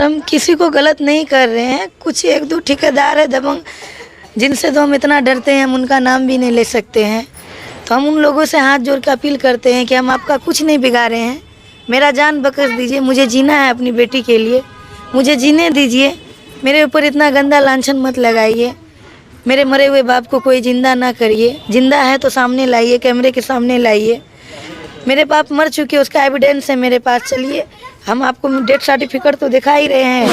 हम किसी को गलत नहीं कर रहे हैं, कुछ एक दो ठेकेदार है दबंग जिनसे तो हम इतना डरते हैं, हम उनका नाम भी नहीं ले सकते हैं। तो हम उन लोगों से हाथ जोड़ के अपील करते हैं कि हम आपका कुछ नहीं बिगाड़े हैं, मेरा जान बख्श दीजिए, मुझे जीना है अपनी बेटी के लिए, मुझे जीने दीजिए, मेरे ऊपर इतना गंदा लांछन मत लगाइए, मेरे मरे हुए बाप को कोई जिंदा ना करिए, जिंदा है तो सामने लाइए, कैमरे के सामने लाइए, मेरे बाप मर चुके उसका एविडेंस है मेरे पास, चलिए हम आपको डेथ सर्टिफिकेट तो दिखा ही रहे हैं।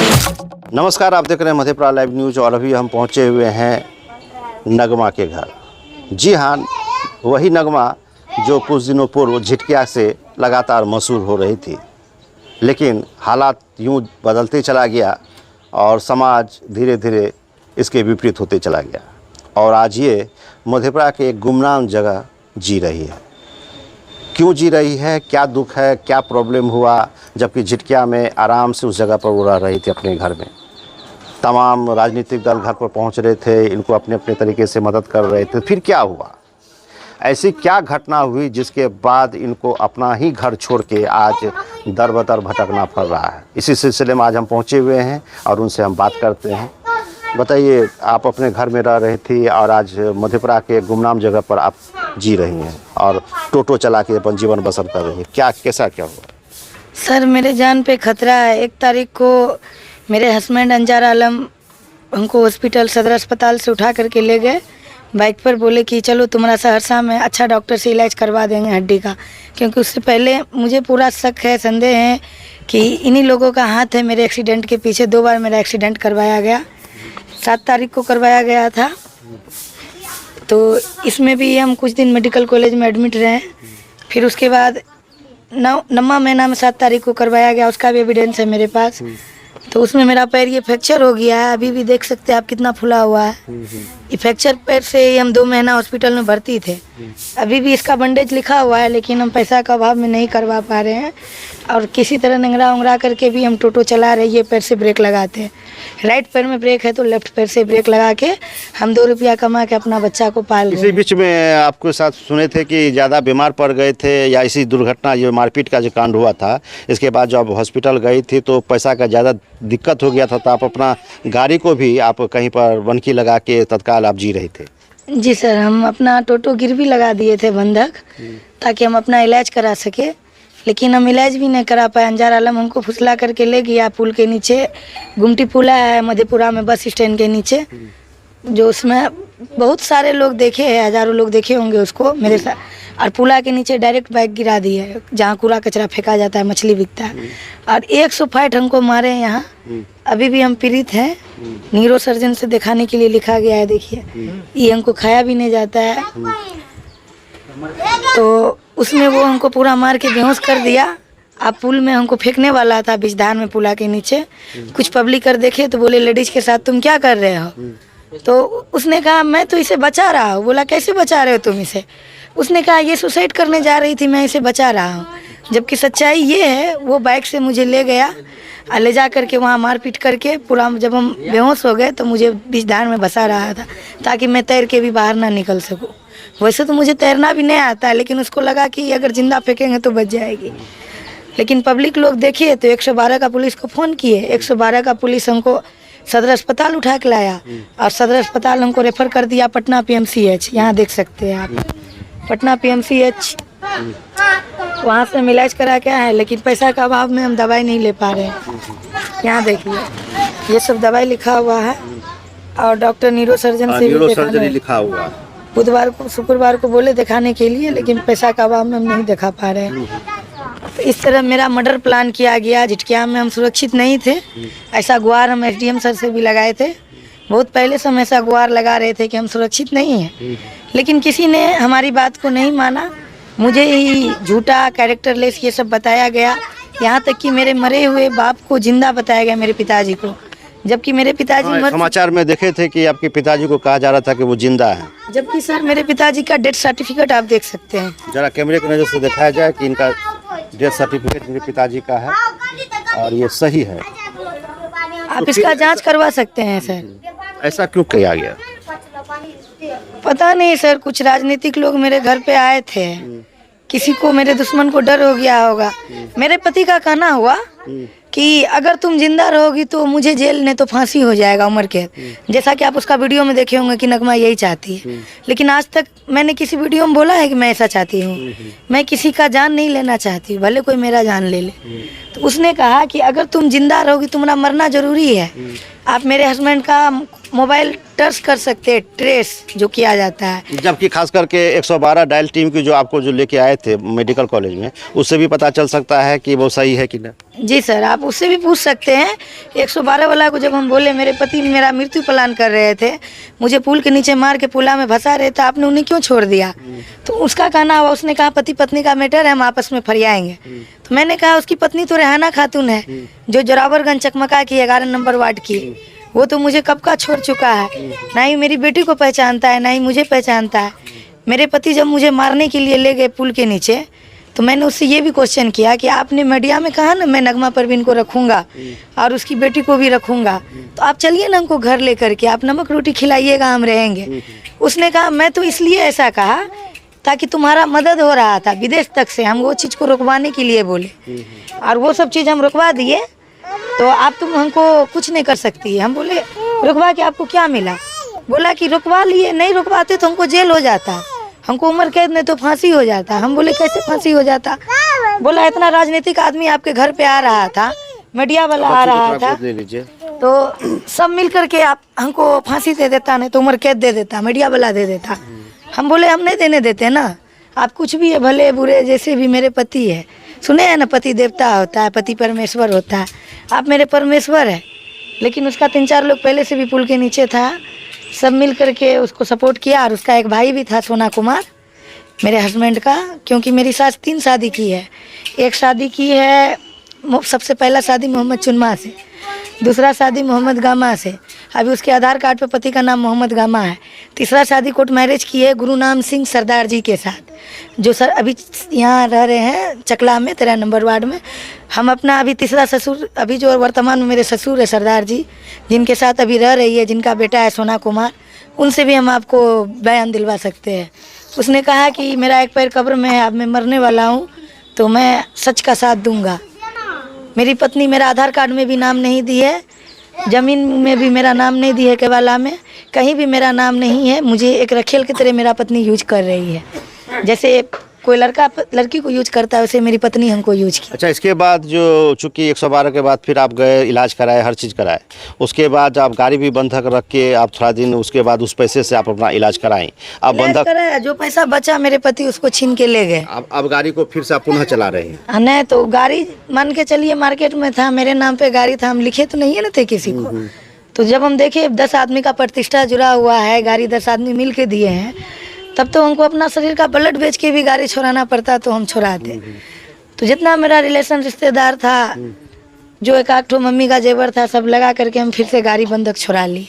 नमस्कार, आप देख रहे हैं मधेपुरा लाइव न्यूज़ और अभी हम पहुंचे हुए हैं नगमा के घर। जी हाँ, वही नगमा जो कुछ दिनों पूर्व झिटकिया से लगातार मशहूर हो रही थी, लेकिन हालात यूं बदलते चला गया और समाज धीरे धीरे इसके विपरीत होते चला गया और आज ये मधेपुरा के एक गुमनाम जगह जी रही है। क्यों जी रही है, क्या दुख है, क्या प्रॉब्लम हुआ, जबकि झिटकिया में आराम से उस जगह पर वो रह रही थी अपने घर में। तमाम राजनीतिक दल घर पर पहुंच रहे थे, इनको अपने अपने तरीके से मदद कर रहे थे। फिर क्या हुआ, ऐसी क्या घटना हुई जिसके बाद इनको अपना ही घर छोड़ के आज दर बदर भटकना पड़ रहा है। इसी सिलसिले में आज हम पहुंचे हुए हैं और उनसे हम बात करते हैं। बताइए, आप अपने घर में रह रही थी और आज मधेपुरा के गुमनाम जगह पर आप जी रही हैं और टोटो चला के अपन जीवन बसर कर रही है, कैसा क्या हुआ? सर, मेरे जान पे खतरा है। 1 तारीख को मेरे हस्बैंड अंजार आलम हमको हॉस्पिटल सदर अस्पताल से उठा करके ले गए बाइक पर, बोले कि चलो तुम्हारा सहरसा में अच्छा डॉक्टर से इलाज करवा देंगे हड्डी का, क्योंकि उससे पहले मुझे पूरा शक है, संदेह है कि इन्हीं लोगों का हाथ है मेरे एक्सीडेंट के पीछे। 2 बार मेरा एक्सीडेंट करवाया गया, 7 तारीख को करवाया गया था, तो इसमें भी हम कुछ दिन मेडिकल कॉलेज में एडमिट रहे। फिर उसके बाद 9वां महीना में 7 तारीख को करवाया गया, उसका भी एविडेंस है मेरे पास। तो उसमें मेरा पैर ये फ्रैक्चर हो गया है, अभी भी देख सकते हैं आप कितना फुला हुआ है। ये फ्रैक्चर पैर से ही हम 2 महीना हॉस्पिटल में भर्ती थे। अभी भी इसका बैंडेज लिखा हुआ है, लेकिन हम पैसा का अभाव में नहीं करवा पा रहे हैं और किसी तरह नंगरा उंगरा करके भी हम टोटो चला रहे। ये पैर से ब्रेक लगाते हैं, राइट पैर में ब्रेक है तो लेफ्ट पैर से ब्रेक लगा के हम 2 रुपया कमा के अपना बच्चा को पाल रहे हैं। इसी बीच में आपके साथ सुने थे कि ज़्यादा बीमार पड़ गए थे या इसी दुर्घटना जो मारपीट का जो कांड हुआ था, इसके बाद जब हॉस्पिटल गई थी तो पैसा का ज़्यादा दिक्कत हो गया था, तो आप अपना गाड़ी को भी आप कहीं पर बनकी लगा के तत्काल आप जी रहे थे? जी सर, हम अपना टोटो गिरवी लगा दिए थे बंधक, ताकि हम अपना इलाज करा सके, लेकिन हम इलाज भी नहीं करा पाए। अंजार आलम हमको फुसला करके ले गया पुल के नीचे, गुमटी पुला है मधेपुरा में बस स्टैंड के नीचे, जो उसमें बहुत सारे लोग देखे हैं, हज़ारों लोग देखे होंगे उसको मेरे साथ। और पुला के नीचे डायरेक्ट बाइक गिरा दी है, जहाँ कूड़ा कचरा फेंका जाता है, मछली बिकता है, और 100 फाइट हमको मारे हैं यहाँ। अभी भी हम पीड़ित हैं, न्यूरो सर्जन से दिखाने के लिए लिखा गया है। देखिए, ये हमको खाया भी नहीं जाता है, तो उसमें वो हमको पूरा मार के बेहोश कर दिया। आप पुल में हमको फेंकने वाला था, बिजधार में पुला के नीचे। कुछ पब्लिक कर देखे तो बोले, लेडीज के साथ तुम क्या कर रहे हो? तो उसने कहा, मैं तो इसे बचा रहा हूँ। बोला, कैसे बचा रहे हो तुम इसे? उसने कहा, ये सुसाइड करने जा रही थी, मैं इसे बचा रहा हूँ। जबकि सच्चाई ये है, वो बाइक से मुझे ले गया और ले जा करके वहाँ मारपीट करके पूरा, जब हम बेहोश हो गए तो मुझे बिजधार में बसा रहा था, ताकि मैं तैर के भी बाहर ना निकल सकूँ। वैसे तो मुझे तैरना भी नहीं आता है, लेकिन उसको लगा कि अगर जिंदा फेंकेंगे तो बच जाएगी। लेकिन पब्लिक लोग देखिए तो 112 का पुलिस को फ़ोन किए, 112 का पुलिस हमको सदर अस्पताल उठा के लाया और सदर अस्पताल हमको रेफ़र कर दिया पटना PMCH। यहाँ देख सकते हैं आप, पटना PMCH, वहाँ से हम इलाज करा के आए हैं, लेकिन पैसा का अभाव में हम दवाई नहीं ले पा रहे हैं। यहाँ देखिए, ये सब दवाई लिखा हुआ है और डॉक्टर न्यूरो सर्जन से भी लिखा हुआ। बुधवार को शुक्रवार को बोले दिखाने के लिए, लेकिन पैसा का अभाव में हम नहीं दिखा पा रहे हैं। तो इस तरह मेरा मर्डर प्लान किया गया। झिटकिया में हम सुरक्षित नहीं थे, ऐसा गुहार हम SDM सर से भी लगाए थे। बहुत पहले से हम ऐसा गुहार लगा रहे थे कि हम सुरक्षित नहीं हैं, लेकिन किसी ने हमारी बात को नहीं माना। मुझे ही झूठा, कैरेक्टरलेस ये सब बताया गया, यहाँ तक कि मेरे मरे हुए बाप को जिंदा बताया गया, मेरे पिताजी को, जबकि मेरे पिताजी समाचार में देखे थे कि आपके पिताजी को कहा जा रहा था कि वो जिंदा है, जबकि सर मेरे पिताजी का डेथ सर्टिफिकेट आप देख सकते हैं। जरा कैमरे की नज़र से दिखाया जाए कि इनका डेथ सर्टिफिकेट मेरे पिताजी का है और ये सही है। आप इसका जांच करवा सकते हैं सर। ऐसा क्यों किया गया? पता नहीं सर, कुछ राजनीतिक लोग मेरे घर पे आए थे, किसी को, मेरे दुश्मन को डर हो गया होगा। मेरे पति का कहना हुआ कि अगर तुम जिंदा रहोगी तो मुझे जेल ने तो फांसी हो जाएगा, उम्र कैद। जैसा कि आप उसका वीडियो में देखे होंगे कि नगमा यही चाहती है, लेकिन आज तक मैंने किसी वीडियो में बोला है कि मैं ऐसा चाहती हूँ? मैं किसी का जान नहीं लेना चाहती, भले कोई मेरा जान ले ले। तो उसने कहा कि अगर तुम जिंदा रहोगी, तुम्हारा मरना जरूरी है। आप मेरे हस्बैंड का मोबाइल टच कर सकते हैं, ट्रेस जो किया जाता है। जबकि खास करके 112 डायल टीम की जो आपको जो लेके आए थे मेडिकल कॉलेज में, उससे भी पता चल सकता है कि वो सही है कि नहीं? जी सर, आप उससे भी पूछ सकते हैं। 112 वाला को जब हम बोले मेरे पति मेरा मृत्यु प्लान कर रहे थे, मुझे पुल के नीचे मार के पुला में फंसा रहे थे, आपने उन्हें क्यों छोड़ दिया? तो उसका कहना हुआ, उसने कहा पति पत्नी का मैटर है, हम आपस में फरियाएंगे। तो मैंने कहा उसकी पत्नी तो रेहाना खातून है, जो जोरावरगंज चकमका की 11 नंबर वार्ड की, वो तो मुझे कब का छोड़ चुका है। ना ही मेरी बेटी को पहचानता है, ना ही मुझे पहचानता है। मेरे पति जब मुझे मारने के लिए ले गए पुल के नीचे, तो मैंने उससे ये भी क्वेश्चन किया कि आपने मीडिया में कहा ना मैं नगमा परवीन को रखूंगा और उसकी बेटी को भी रखूंगा, तो आप चलिए ना हमको घर लेकर के, आप नमक रोटी खिलाइएगा, हम रहेंगे। उसने कहा मैं तो इसलिए ऐसा कहा ताकि तुम्हारा मदद हो रहा था विदेश तक से, हम वो चीज़ को रुकवाने के लिए बोले, और वो सब चीज़ हम रुकवा दिए। तो आप तुम हमको कुछ नहीं कर सकती। हम बोले रुकवा के आपको क्या मिला? बोला कि रुकवा लिए, नहीं रुकवाते तो हमको जेल हो जाता, हमको उम्र कैद नहीं तो फांसी हो जाता। हम बोले कैसे फांसी हो जाता? बोला इतना राजनीतिक आदमी आपके घर पे आ रहा था, मीडिया वाला आ रहा था, तो सब मिल करके आप हमको फांसी दे देता, नहीं तो उम्र कैद दे देता, मीडिया वाला दे देता। हम बोले हम नहीं देने देते ना, आप कुछ भी है, भले बुरे, जैसे भी मेरे पति है। सुने हैं ना, पति देवता होता है, पति परमेश्वर होता है। आप मेरे परमेश्वर है, लेकिन उसका 3-4 लोग पहले से भी पुल के नीचे था, सब मिल करके उसको सपोर्ट किया। और उसका एक भाई भी था, सोना कुमार, मेरे हस्बैंड का, क्योंकि मेरी सास 3 शादी की है। एक शादी की है, सबसे पहला शादी मोहम्मद चुनमा से, दूसरा शादी मोहम्मद गामा से, अभी उसके आधार कार्ड पे पति का नाम मोहम्मद गामा है। तीसरा शादी कोर्ट मैरिज की है गुरुनाम सिंह सरदार जी के साथ, जो सर अभी यहाँ रह रहे हैं चकला में 13 नंबर वार्ड में। हम अपना अभी तीसरा ससुर, अभी जो वर्तमान में मेरे ससुर है सरदार जी, जिनके साथ अभी रह रही है, जिनका बेटा है सोना कुमार, उनसे भी हम आपको बयान दिलवा सकते हैं। उसने कहा कि मेरा एक पैर कब्र में है, अब मैं मरने वाला हूँ, तो मैं सच का साथ दूंगा। मेरी पत्नी मेरा आधार कार्ड में भी नाम नहीं दी है, ज़मीन में भी मेरा नाम नहीं दी है, केवाला में कहीं भी मेरा नाम नहीं है। मुझे एक रखेल की तरह मेरा पत्नी यूज कर रही है, जैसे कोई लड़का लड़की को यूज करता है, वैसे मेरी पत्नी हमको यूज की। अच्छा, इसके बाद जो चूंकि 112 के बाद फिर आप गए, इलाज कराए, हर चीज़ कराए, उसके बाद आप गाड़ी भी बंधक रख के आप थोड़ा दिन, उसके बाद उस पैसे से आप अपना इलाज कराएं। आप बंधक कराया, जो पैसा बचा मेरे पति उसको छीन के ले गए। अब गाड़ी को फिर से आप पुनः चला रहे हैं? नहीं, तो गाड़ी मान के चलिए मार्केट में था, मेरे नाम पे गाड़ी था, हम लिखे तो नहीं है ना थे किसी को। तो जब हम देखे 10 आदमी का प्रतिष्ठा जुड़ा हुआ है, गाड़ी 10 आदमी मिल के दिए हैं, तब तो हमको अपना शरीर का ब्लड बेच के भी गाड़ी छोड़ाना पड़ता, तो हम छोड़ाते। तो जितना मेरा रिलेशन रिश्तेदार था, जो एक आठ मम्मी का जेवर था, सब लगा करके हम फिर से गाड़ी बंधक छोड़ा ली।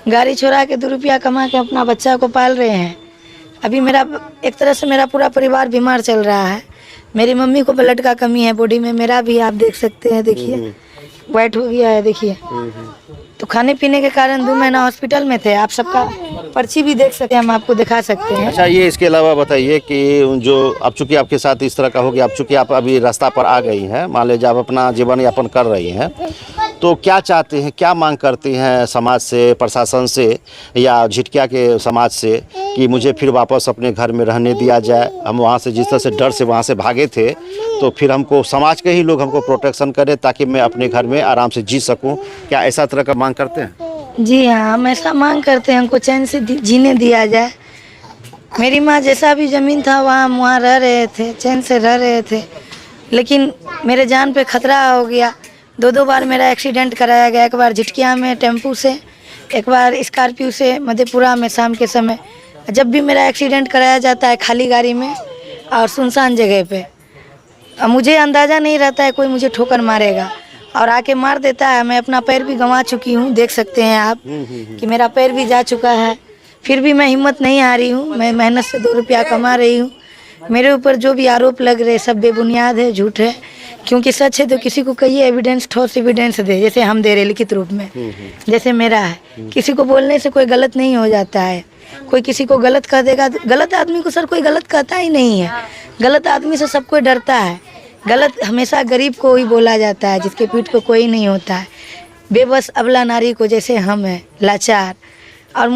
गाड़ी छोड़ा के 2 रुपया कमा के अपना बच्चा को पाल रहे हैं। अभी मेरा एक तरह से मेरा पूरा परिवार बीमार चल रहा है। मेरी मम्मी को ब्लड का कमी है बॉडी में, मेरा भी आप देख सकते हैं, देखिए वाइट हो गया है, देखिए। तो खाने पीने के कारण 2 महीना हॉस्पिटल में थे। आप सबका पर्ची भी देख सकते हैं, हम आपको दिखा सकते हैं। अच्छा, ये इसके अलावा बताइए कि जो अब चूंकि आपके साथ इस तरह का हो गया, अब चूंकि आप अभी रास्ता पर आ गई हैं, मान लीजिए आप अपना जीवन यापन कर रही हैं, तो क्या चाहते हैं, क्या मांग करती हैं समाज से, प्रशासन से या झिटकिया के समाज से कि मुझे फिर वापस अपने घर में रहने दिया जाए? हम वहाँ से जिस तरह से डर से वहाँ से भागे थे, तो फिर हमको समाज के ही लोग हमको प्रोटेक्शन करें ताकि मैं अपने घर में आराम से जी सकूं। क्या ऐसा तरह का मांग करते हैं? जी हाँ, हम ऐसा मांग करते हैं, हमको चैन से जीने दिया जाए। मेरी माँ जैसा भी ज़मीन था वहाँ रह रहे थे, चैन से रह रहे थे, लेकिन मेरे जान पे खतरा हो गया। 2 बार मेरा एक्सीडेंट कराया गया, एक बार झिटकिया में टेम्पू से, एक बार स्कॉर्पियो से मधेपुरा में शाम के समय। जब भी मेरा एक्सीडेंट कराया जाता है खाली गाड़ी में और सुनसान जगह पे, मुझे अंदाज़ा नहीं रहता है कोई मुझे ठोकर मारेगा और आके मार देता है। मैं अपना पैर भी गंवा चुकी हूँ, देख सकते हैं आप कि मेरा पैर भी जा चुका है, फिर भी मैं हिम्मत नहीं हारी हूँ। मैं मेहनत से 2 रुपया कमा रही हूँ। मेरे ऊपर जो भी आरोप लग रहे सब बेबुनियाद है, झूठ है, क्योंकि सच है तो किसी को कहिए एविडेंस, ठोस एविडेंस दे, जैसे हम दे रहे लिखित रूप में, जैसे मेरा है। किसी को बोलने से कोई गलत नहीं हो जाता है। कोई किसी को गलत कह देगा, गलत आदमी को सर कोई गलत कहता ही नहीं है। गलत आदमी से सब कोई डरता है गलत हमेशा गरीब को ही बोला जाता है, जिसके पीठ पे कोई नहीं होता है, बेबस अबला नारी को, जैसे हम हैं लाचार। और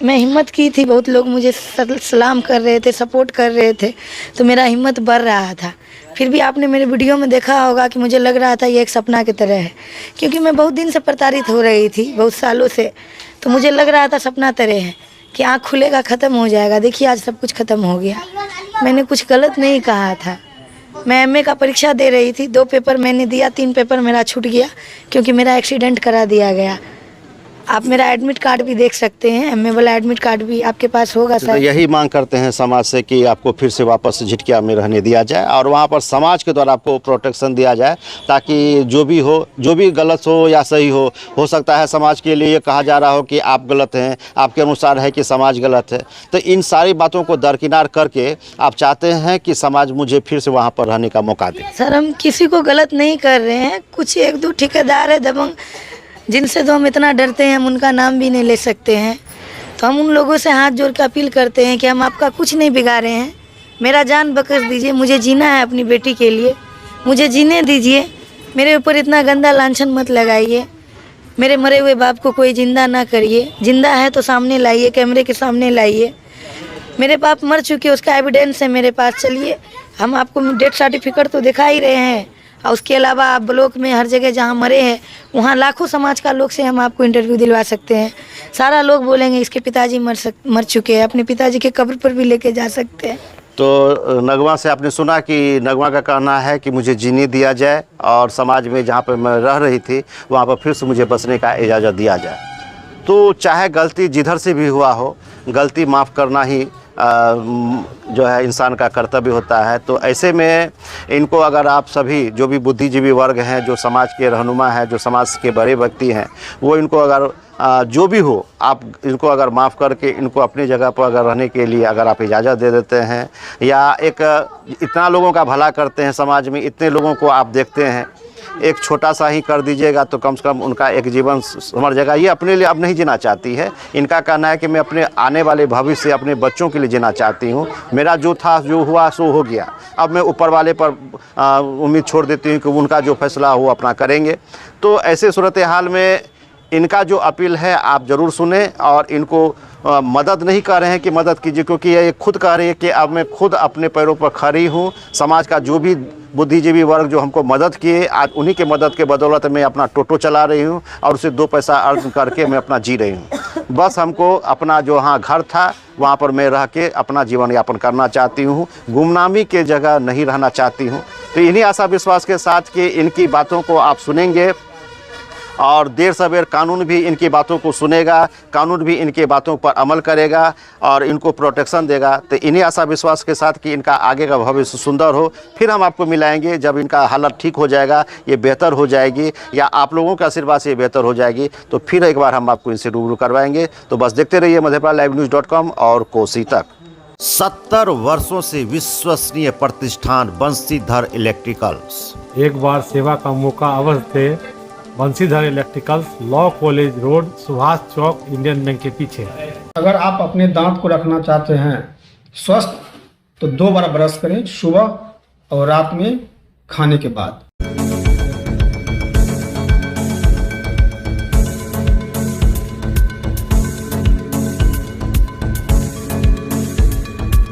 मैं हिम्मत की थी, बहुत लोग मुझे सलाम कर रहे थे, सपोर्ट कर रहे थे, तो मेरा हिम्मत बढ़ रहा था। फिर भी आपने मेरे वीडियो में देखा होगा कि मुझे लग रहा था ये एक सपना की तरह है, क्योंकि मैं बहुत दिन से प्रताड़ित हो रही थी, बहुत सालों से। तो मुझे लग रहा था सपना तरह है कि आँख खुलेगा, ख़त्म हो जाएगा। देखिए आज सब कुछ ख़त्म हो गया। मैंने कुछ गलत नहीं कहा था। मैं एमए का परीक्षा दे रही थी, 2 पेपर मैंने दिया, 3 पेपर मेरा छूट गया क्योंकि मेरा एक्सीडेंट करा दिया गया। आप मेरा एडमिट कार्ड भी देख सकते हैं, एमए वाला एडमिट कार्ड भी आपके पास होगा तो सर। यही मांग करते हैं समाज से कि आपको फिर से वापस झिटकिया में रहने दिया जाए और वहाँ पर समाज के द्वारा आपको प्रोटेक्शन दिया जाए, ताकि जो भी हो, जो भी गलत हो या सही हो सकता है समाज के लिए ये कहा जा रहा हो कि आप गलत हैं, आपके अनुसार है कि समाज गलत है। तो इन सारी बातों को दरकिनार करके आप चाहते हैं कि समाज मुझे फिर से वहाँ पर रहने का मौका दे। सर हम किसी को गलत नहीं कर रहे हैं, कुछ 1-2 ठेकेदार है दबंग, जिनसे तो हम इतना डरते हैं, हम उनका नाम भी नहीं ले सकते हैं। तो हम उन लोगों से हाथ जोड़ के अपील करते हैं कि हम आपका कुछ नहीं बिगाड़े हैं, मेरा जान बख्श दीजिए, मुझे जीना है अपनी बेटी के लिए, मुझे जीने दीजिए। मेरे ऊपर इतना गंदा लांछन मत लगाइए, मेरे मरे हुए बाप को कोई जिंदा ना करिए, जिंदा है तो सामने लाइए, कैमरे के सामने लाइए। मेरे बाप मर चुके, उसका एविडेंस है मेरे पास, चलिए हम आपको डेथ सर्टिफिकेट तो दिखा ही रहे हैं। और उसके अलावा आप ब्लॉक में हर जगह जहाँ मरे हैं वहाँ लाखों समाज का लोग से हम आपको इंटरव्यू दिलवा सकते हैं। सारा लोग बोलेंगे इसके पिताजी मर चुके हैं, अपने पिताजी के कब्र पर भी लेके जा सकते हैं। तो नगमा से आपने सुना कि नगमा का कहना है कि मुझे जीने दिया जाए और समाज में जहाँ पर मैं रह रही थी वहाँ पर फिर से मुझे बसने का इजाज़त दिया जाए। तो चाहे गलती जिधर से भी हुआ हो, गलती माफ़ करना ही जो है इंसान का कर्तव्य होता है। तो ऐसे में इनको अगर आप सभी जो भी बुद्धिजीवी वर्ग हैं, जो समाज के रहनुमा हैं, जो समाज के बड़े व्यक्ति हैं, वो इनको अगर जो भी हो, आप इनको अगर माफ़ करके इनको अपनी जगह पर अगर रहने के लिए अगर आप इजाज़त दे देते हैं, या एक इतना लोगों का भला करते हैं समाज में, इतने लोगों को आप देखते हैं, एक छोटा सा ही कर दीजिएगा तो कम से कम उनका एक जीवन संवर जाएगा। ये अपने लिए अब नहीं जीना चाहती है। इनका कहना है कि मैं अपने आने वाले भविष्य अपने बच्चों के लिए जीना चाहती हूँ। मेरा जो था, जो हुआ सो हो गया, अब मैं ऊपर वाले पर उम्मीद छोड़ देती हूँ कि उनका जो फैसला हो अपना करेंगे। तो ऐसे सूरत हाल में इनका जो अपील है आप ज़रूर सुने और इनको मदद नहीं कर रहे हैं कि मदद कीजिए, क्योंकि ये खुद कह रही है कि अब मैं खुद अपने पैरों पर खड़ी हूँ। समाज का जो भी बुद्धिजीवी वर्ग जो हमको मदद किए, आज उन्हीं के मदद के बदौलत मैं अपना टोटो चला रही हूँ और उसे 2 पैसा अर्न करके मैं अपना जी रही हूँ। बस हमको अपना जो हाँ घर था वहाँ पर मैं रह के अपना जीवन यापन करना चाहती हूँ, गुमनामी के जगह नहीं रहना चाहती हूँ। तो इन्हीं आशा विश्वास के साथ कि इनकी बातों को आप सुनेंगे और देर सवेर कानून भी इनकी बातों को सुनेगा, कानून भी इनकी बातों पर अमल करेगा और इनको प्रोटेक्शन देगा। तो इन्हीं आशा विश्वास के साथ कि इनका आगे का भविष्य सुंदर हो, फिर हम आपको मिलाएंगे जब इनका हालत ठीक हो जाएगा, ये बेहतर हो जाएगी या आप लोगों के आशीर्वाद से ये बेहतर हो जाएगी, तो फिर एक बार हम आपको इनसे रूबरू करवाएंगे। तो बस देखते रहिए मधेपुरा-live-news.com और कोसी तक। 70 वर्षों से विश्वसनीय प्रतिष्ठान बंशीधर इलेक्ट्रिकल्स। एक बार सेवा का मौका अवश्य दे। Banshidhar electricals, law college road, Subhash Chowk, Indian bank के पीछे। अगर आप अपने दांत को रखना चाहते हैं स्वस्थ तो 2 बार ब्रश करें, सुबह और रात में खाने के बाद।